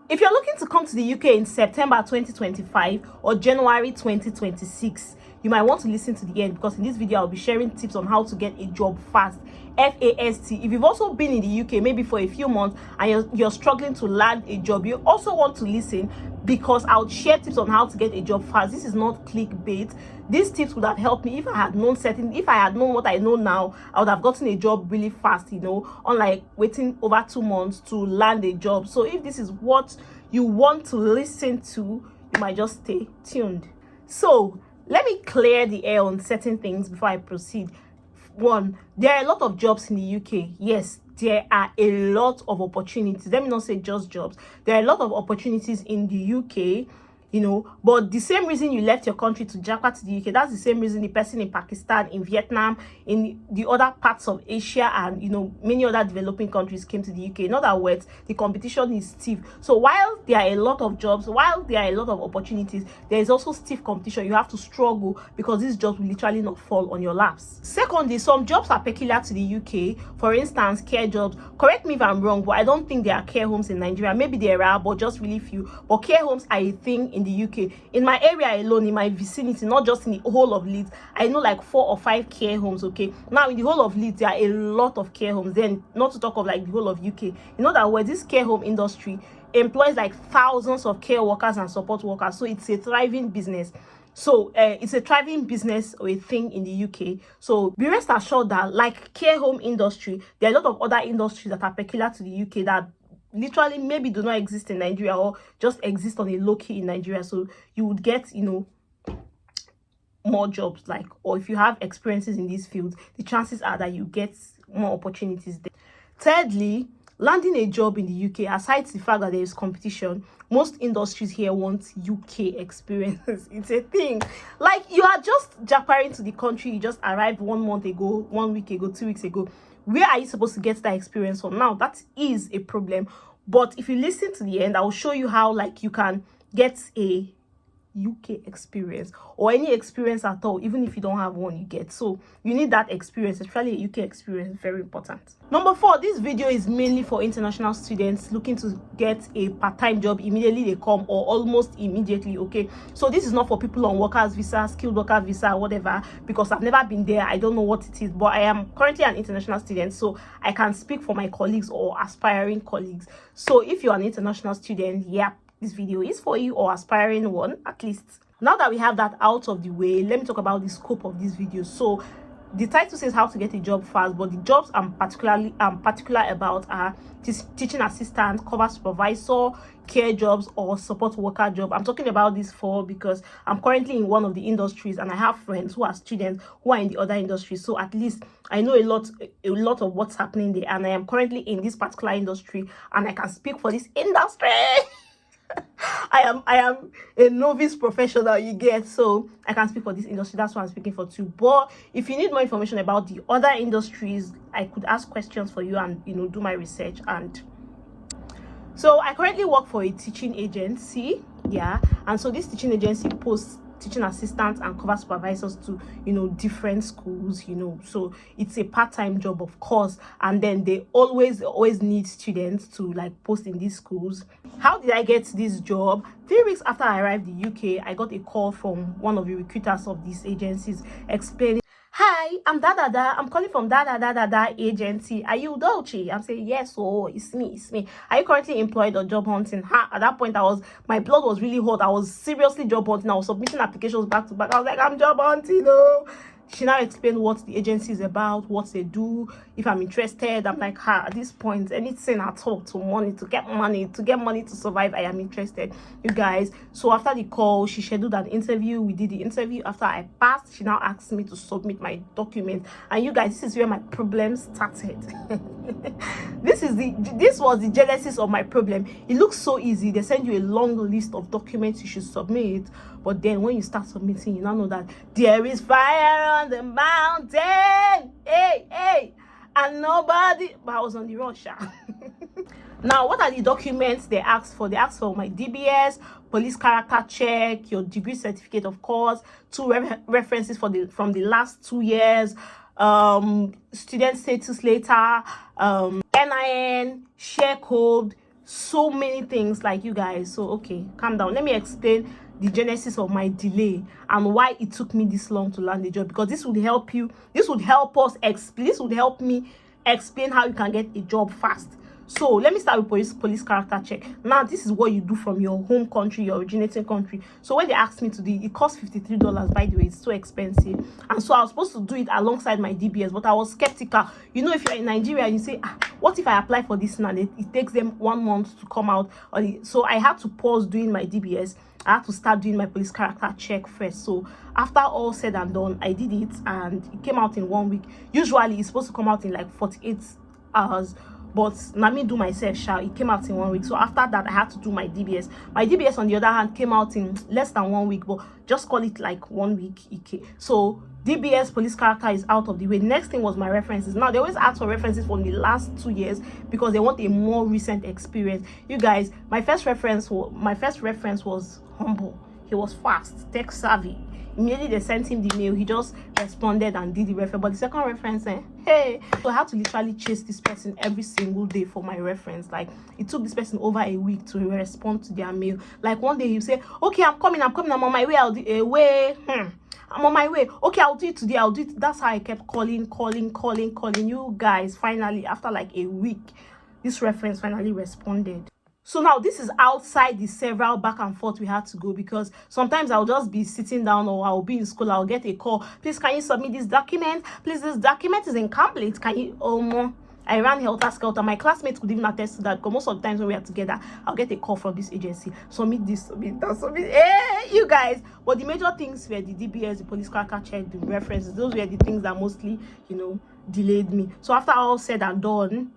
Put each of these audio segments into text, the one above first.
If you're looking to come to the UK in September 2025 or January 2026, you might want to listen to the end, because in this video I'll be sharing tips on how to get a job fast. FAST. If you've also been in the UK maybe for a few months and you're struggling to land a job, you also want to listen, because I'll share tips on how to get a job fast. This is not clickbait. These tips would have helped me if I had known what I know now. I would have gotten a job really fast, unlike waiting over 2 months to land a job. So if this is what you want to listen to, you might just stay tuned. So let me clear the air on certain things before I proceed. One, there are a lot of jobs in the UK. Yes, there are a lot of opportunities. Let me not say just jobs. There are a lot of opportunities in the UK, but the same reason you left your country to jackpot to the UK, that's the same reason the person in Pakistan, in Vietnam, in the other parts of Asia, and many other developing countries came to the UK. In other words, the competition is stiff. So while there are a lot of jobs, while there are a lot of opportunities, there is also stiff competition. You have to struggle, because these jobs will literally not fall on your laps. Secondly, some jobs are peculiar to the UK. For instance, care jobs. Correct me if I'm wrong, but I don't think there are care homes in Nigeria. Maybe there are, but just really few. But care homes are a thing in the UK. In my area alone, in my vicinity, not just in the whole of Leeds, I know like 4 or 5 care homes. Okay, now in the whole of Leeds there are a lot of care homes, then not to talk of like the whole of UK. That where this care home industry employs like thousands of care workers and support workers, so it's a thriving business. So it's a thriving business or a thing in the UK. So be rest assured that like care home industry, there are a lot of other industries that are peculiar to the UK that literally maybe do not exist in Nigeria, or just exist on a low key in Nigeria. So you would get more jobs, or if you have experiences in these fields, the chances are that you get more opportunities there. Thirdly, landing a job in the UK, aside the fact that there is competition, most industries here want UK experience. It's a thing. Like, you are just jackparing to the country, you just arrived 1 month ago, 1 week ago, 2 weeks ago. Where are you supposed to get that experience from? Now, that is a problem. But if you listen to the end, I will show you how you can get a UK experience, or any experience at all. Even if you don't have one, you get. So you need that experience, especially a UK experience. Very important. Number 4, this video is mainly for international students looking to get a part-time job immediately they come, or almost immediately. Okay, so this is not for people on workers visa, skilled worker visa, whatever, because I've never been there. I don't know what it is, but I am currently an international student, so I can speak for my colleagues or aspiring colleagues. So if you're an international student, yeah, this video is for you, or aspiring one at least. Now that we have that out of the way, let me talk about the scope of this video. So the title says how to get a job fast, but the jobs I'm particular about are teaching assistant, cover supervisor, care jobs, or support worker job. I'm talking about this because I'm currently in one of the industries, and I have friends who are students who are in the other industries. So at least I know a lot of what's happening there, and I am currently in this particular industry, and I can speak for this industry. I am a novice professional, you get, so I can speak for this industry. That's what I'm speaking for too. But if you need more information about the other industries, I could ask questions for you and do my research. And so I currently work for a teaching agency, yeah, and so this teaching agency posts teaching assistants and cover supervisors to different schools, so it's a part-time job, of course, and then they always need students to post in these schools. How did I get this job? 3 weeks after I arrived in the UK, I got a call from one of the recruiters of these agencies explaining, "Hi, I'm I'm calling from agency. Are you Dolce?" I'm saying, "Yes, oh, it's me. Are you currently employed or job hunting?" At that point, my blood was really hot. I was seriously job hunting. I was submitting applications back to back. I was like, "I'm job hunting, no." She now explained what the agency is about, what they do, if I'm interested. I'm like, at this point, anything at all to get money to survive, I am interested, you guys. So after the call, she scheduled an interview. We did the interview. After I passed, she now asked me to submit my documents. And you guys, this is where my problem started. This was the genesis of my problem. It looks so easy. They send you a long list of documents you should submit, but then when you start submitting, you now know that there is fire on the mountain, hey, and nobody. But I was on the rush. Now, what are the documents they asked for? They asked for my DBS, police character check, your degree certificate, of course, 2 references from the last 2 years, student status letter, NIN, share code, so many things, like, you guys. So okay, calm down, let me explain the genesis of my delay and why it took me this long to land a job, because this would help you, this would help us explain, this would help me explain how you can get a job fast. So let me start with police character check. Now this is what you do from your home country, your originating country. So when they asked me to do it, it cost $53. By the way, it's so expensive, and so I was supposed to do it alongside my DBS, but I was skeptical. You know, if you're in Nigeria and you say, what if I apply for this now, it takes them 1 month to come out. So I had to pause doing my DBS. I had to start doing my police character check first. So after all said and done, I did it, and it came out in 1 week. Usually it's supposed to come out in like 48 hours, but let me do myself sha, it came out in 1 week. So after that, I had to do my DBS. My DBS, on the other hand, came out in less than 1 week, but just call it like 1 week. Okay, so DBS, police character, is out of the way. Next thing was my references. Now they always ask for references from the last 2 years because they want a more recent experience. You guys, my first reference was humble. He was fast, tech savvy. Immediately they sent him the mail, he just responded and did the reference. But the second reference, hey, so I had to literally chase this person every single day for my reference. Like, it took this person over a week to respond to their mail. Like, one day he'll say, okay, I'm coming, I'm on my way, I'll do I'm on my way. Okay, I'll do it today, I'll do it. That's how I kept calling. You guys, finally, after like a week, this reference finally responded. So now this is outside the several back and forth we had to go, because sometimes I'll just be sitting down, or I'll be in school, I'll get a call, please can you submit this document, please, this document is incomplete, can you I ran helter skelter. My classmates could even attest to that, because most of the times when we are together, I'll get a call from this agency, submit this, submit that, submit. Hey, you guys. But the major things were the DBS, the police character check, the references. Those were the things that mostly, delayed me. So after all said and done,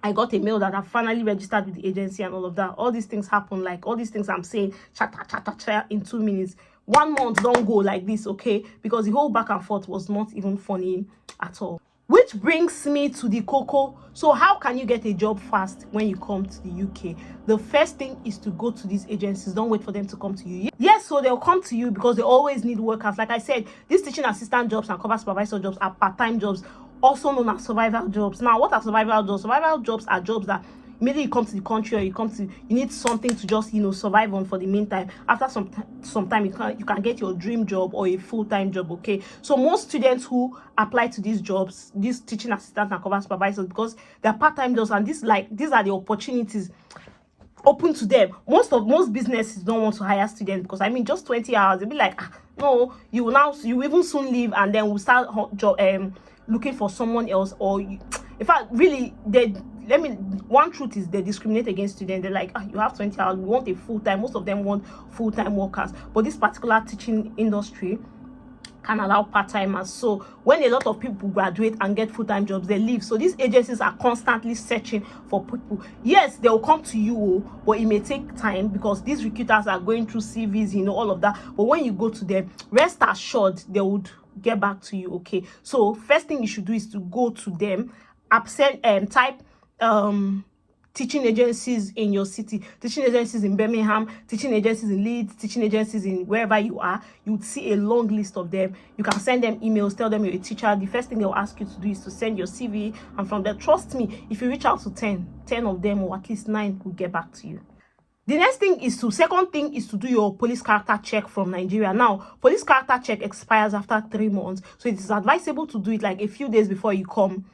I got a mail that I finally registered with the agency and all of that. All these things happen, like all these things I'm saying, in 2 minutes. 1 month don't go like this, okay? Because the whole back and forth was not even funny at all. Which brings me to the cocoa. So how can you get a job fast when you come to the UK? The first thing is to go to these agencies. Don't wait for them to come to you. Yes, so they'll come to you because they always need workers. Like I said, these teaching assistant jobs and cover supervisor jobs are part-time jobs, also known as survival jobs. Now, what are survival jobs? Survival jobs are jobs that immediately you come to the country, or you need something to just survive on for the meantime. After some time, you can get your dream job or a full-time job. Okay, so most students who apply to these jobs, these teaching assistants and cover supervisors, because they're part-time jobs, and these are the opportunities open to them. Most businesses don't want to hire students, because just 20 hours, they'll be like, no, you even soon leave, and then we'll start looking for someone else. Or in fact, really, one truth is they discriminate against students. They're like, you have 20 hours, we want a full-time. Most of them want full-time workers, but this particular teaching industry can allow part-timers. So when a lot of people graduate and get full-time jobs, they leave. So these agencies are constantly searching for people. Yes, they will come to you, but it may take time, because these recruiters are going through CVs, all of that. But when you go to them, rest assured they would get back to you. Okay, so first thing you should do is to go to them, type teaching agencies in your city, teaching agencies in Birmingham, teaching agencies in Leeds, teaching agencies in wherever you are. You would see a long list of them. You can send them emails, tell them you're a teacher. The first thing they'll ask you to do is to send your CV, and from there, trust me, if you reach out to 10 of them, or at least 9, will get back to you. The second thing is to do your police character check from Nigeria. Now, police character check expires after 3 months, so it is advisable to do it like a few days before you come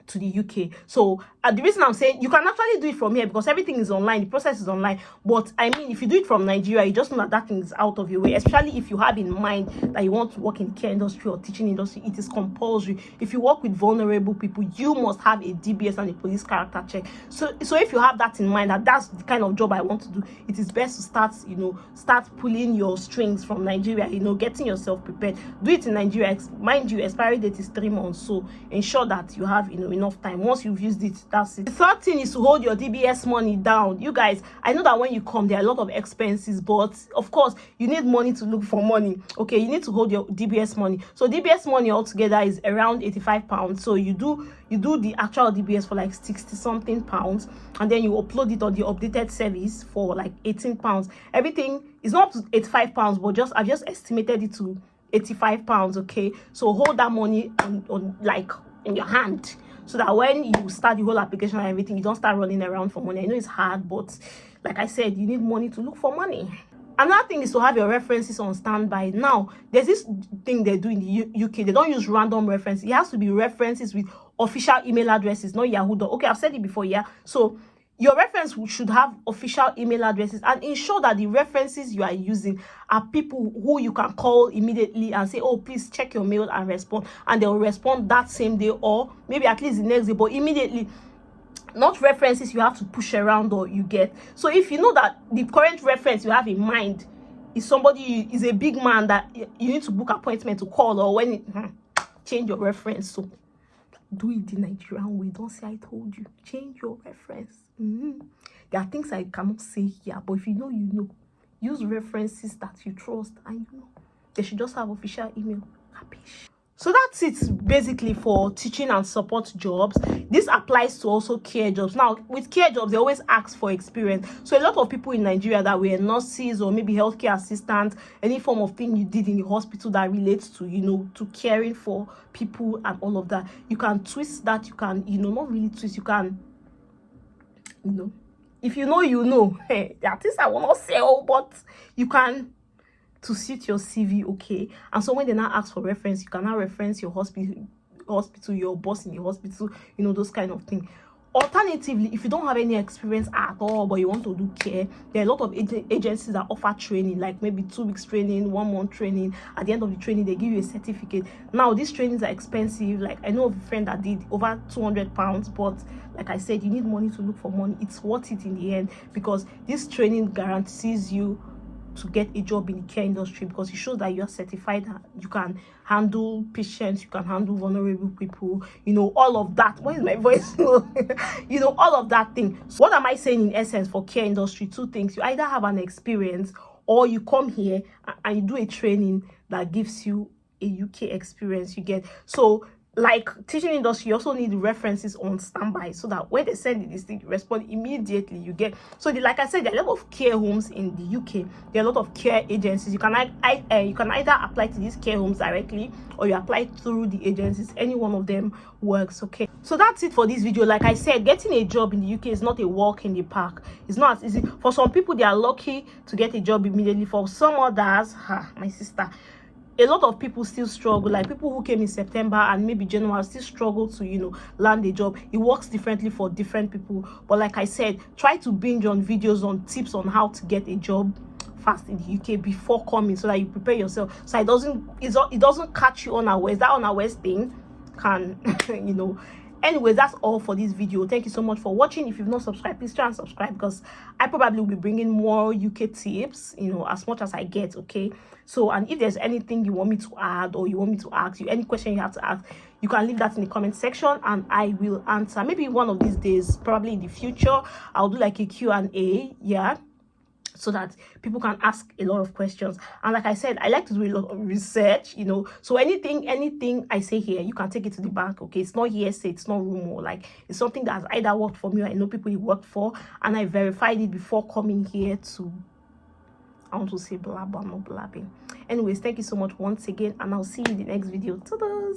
to the UK. So the reason I'm saying you can actually do it from here, because everything is online, the process is online. But if you do it from Nigeria, you just know that thing is out of your way, especially if you have in mind that you want to work in care industry or teaching industry. It is compulsory. If you work with vulnerable people, you must have a DBS and a police character check. So if you have that in mind, that's the kind of job I want to do, it is best to start pulling your strings from Nigeria, getting yourself prepared. Do it in Nigeria. Mind you, expiry date is 3 months, so ensure that you have enough time. Once you've used it, that's it. The third thing is to hold your DBS money down. You guys, I know that when you come, there are a lot of expenses, but of course you need money to look for money. Okay, you need to hold your DBS money. So DBS money altogether is around £85. So you do the actual DBS for like 60 something pounds, and then you upload it on the updated service for like £18. Everything is not up to £85, but I've just estimated it to £85. Okay, so hold that money on in your hand. so that when you start the whole application and everything, you don't start running around for money. I know it's hard, but like I said, you need money to look for money. Another thing is to have your references on standby. Now, there's this thing they do in the UK. They don't use random references. It has to be references with official email addresses, not Yahoo. Okay, I've said it before, yeah. So your reference should have official email addresses, and ensure that the references you are using are people who you can call immediately and say, oh, please check your mail and respond. And they'll respond that same day, or maybe at least the next day, but immediately. Not references you have to push around or you get. So if you know that the current reference you have in mind is somebody, is a big man that you need to book appointment to call, or when it, change your reference. So do it the Nigerian way. Don't say I told you. Change your reference. There are things I cannot say here, but if you know, you know. Use references that you trust, and you know they should just have official email. Capish? So that's it basically for teaching and support jobs. This applies to also care jobs. Now, with care jobs, they always ask for experience. So a lot of people in Nigeria that were nurses or maybe healthcare assistants, any form of thing you did in the hospital that relates to, you know, to caring for people and all of that, you can twist that. You can, you know, not really twist. You can, you know, if you know, you know. Hey, there are things I will not say, but you can, to suit your CV, okay? And so when they now ask for reference, you can now reference your hospital, your boss in the hospital, you know, those kind of things. Alternatively, if you don't have any experience at all, but you want to do care, there are a lot of agencies that offer training, like maybe 2 weeks training, 1 month training. At the end of the training, they give you a certificate. Now, these trainings are expensive. Like, I know of a friend that did over £200, but like I said, you need money to look for money. It's worth it in the end, because this training guarantees you to get a job in the care industry, because it shows that you are certified, that you can handle patients, you can handle vulnerable people, you know, all of that. Why is my voice low? You know, all of that thing. So what am I saying in essence for care industry? 2 things. You either have an experience, or you come here and you do a training that gives you a UK experience. You get, so like teaching industry, you also need references on standby, so that when they send this thing, you respond immediately. You get, so like I said, there are a lot of care homes in the UK. There are a lot of care agencies. You can you can either apply to these care homes directly, or you apply through the agencies. Any one of them works, okay? So that's it for this video. Like I said, getting a job in the UK is not a walk in the park. It's not as easy. For some people, they are lucky to get a job immediately. For some others, my sister, a lot of people still struggle. Like people who came in September and maybe January still struggle to, you know, land a job. It works differently for different people. But like I said, try to binge on videos on tips on how to get a job fast in the UK before coming, so that you prepare yourself, so it doesn't catch you unawares. That unawares thing can you know. Anyway, that's all for this video. Thank you so much for watching. If you've not subscribed, please try and subscribe, because I probably will be bringing more UK tips, you know, as much as I get, okay? So, and if there's anything you want me to add, or you want me to ask you, any question you have to ask, you can leave that in the comment section and I will answer. Maybe one of these days, probably in the future, I'll do like a Q&A, yeah, so that people can ask a lot of questions. And like I said, I like to do a lot of research, you know, so anything I say here, you can take it to the bank, okay? It's not hearsay, it's not rumor. Like, it's something that has either worked for me, or I know people it worked for, and I verified it before coming here to, I want to say blab, but I'm not blabbing. Anyways, thank you so much once again, and I'll see you in the next video. Ta-da!